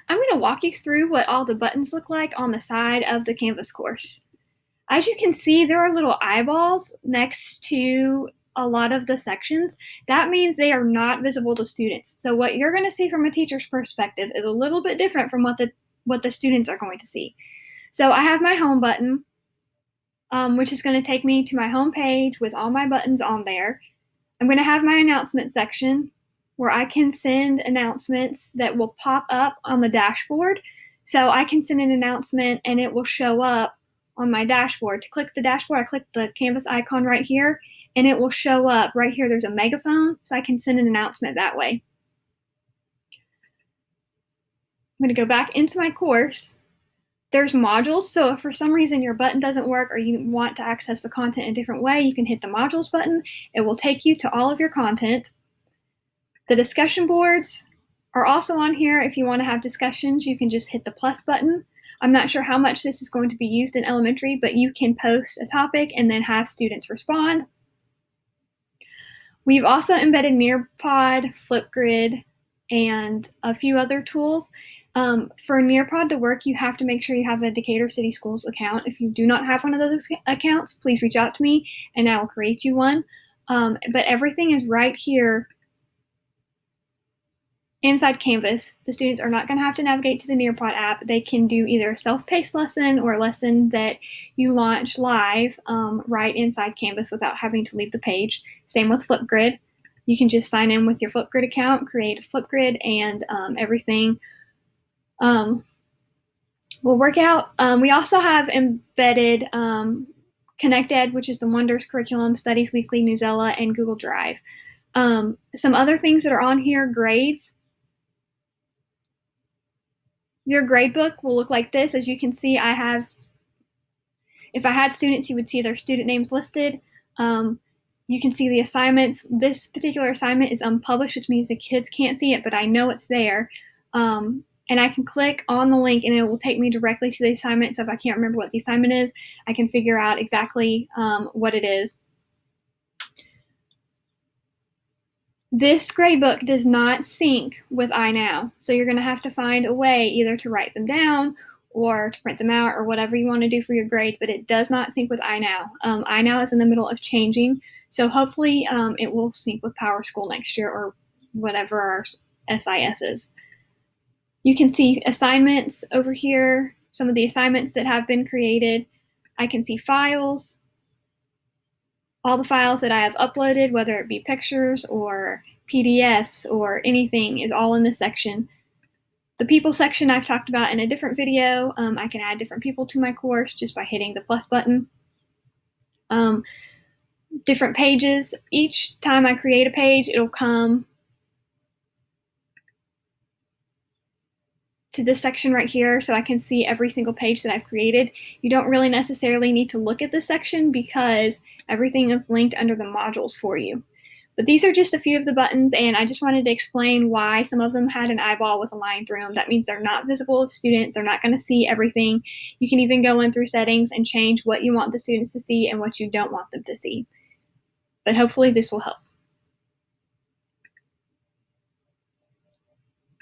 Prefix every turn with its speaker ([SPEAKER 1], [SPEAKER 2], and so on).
[SPEAKER 1] I'm going to walk you through what all the buttons look like on the side of the Canvas course. As you can see, there are little eyeballs next to a lot of the sections. That means they are not visible to students. So what you're going to see from a teacher's perspective is a little bit different from what the students are going to see. So I have my home button, which is going to take me to my home page with all my buttons on there. I'm going to have my announcement section where I can send announcements that will pop up on the dashboard. So I can send an announcement and it will show up on my dashboard. To click the dashboard, I click the Canvas icon right here and it will show up right here. There's a megaphone, so I can send an announcement that way. I'm going to go back into my course. There's modules, so if for some reason your button doesn't work or you want to access the content a different way, you can hit the modules button. It will take you to all of your content. The discussion boards are also on here. If you want to have discussions, you can just hit the plus button. I'm not sure how much this is going to be used in elementary, but you can post a topic and then have students respond. We've also embedded Nearpod, Flipgrid, and a few other tools. For Nearpod to work, you have to make sure you have a Decatur City Schools account. If you do not have one of those accounts, please reach out to me and I will create you one. But everything is right here inside Canvas. The students are not going to have to navigate to the Nearpod app. They can do either a self-paced lesson or a lesson that you launch live right inside Canvas without having to leave the page. Same with Flipgrid. You can just sign in with your Flipgrid account, create a Flipgrid, and everything will work out. We also have embedded ConnectEd, which is the Wonders curriculum, Studies Weekly, Newsela, and Google Drive. Some other things that are on here, grades. Your gradebook will look like this. As you can see, if I had students, you would see their student names listed. You can see the assignments. This particular assignment is unpublished, which means the kids can't see it, but I know it's there. And I can click on the link and it will take me directly to the assignment. So if I can't remember what the assignment is, I can figure out exactly what it is. This gradebook does not sync with iNow, so you're going to have to find a way either to write them down or to print them out or whatever you want to do for your grades, but it does not sync with iNow. iNow is in the middle of changing, so hopefully it will sync with PowerSchool next year or whatever our SIS is. You can see assignments over here, some of the assignments that have been created. I can see files. All the files that I have uploaded, whether it be pictures or PDFs or anything, is all in this section. The people section I've talked about in a different video. I can add different people to my course just by hitting the plus button. Different pages. Each time I create a page, it'll come to this section right here so I can see every single page that I've created. You don't really necessarily need to look at this section because everything is linked under the modules for you. But these are just a few of the buttons, and I just wanted to explain why some of them had an eyeball with a line through them. That means they're not visible to students. They're not going to see everything. You can even go in through settings and change what you want the students to see and what you don't want them to see. But hopefully this will help.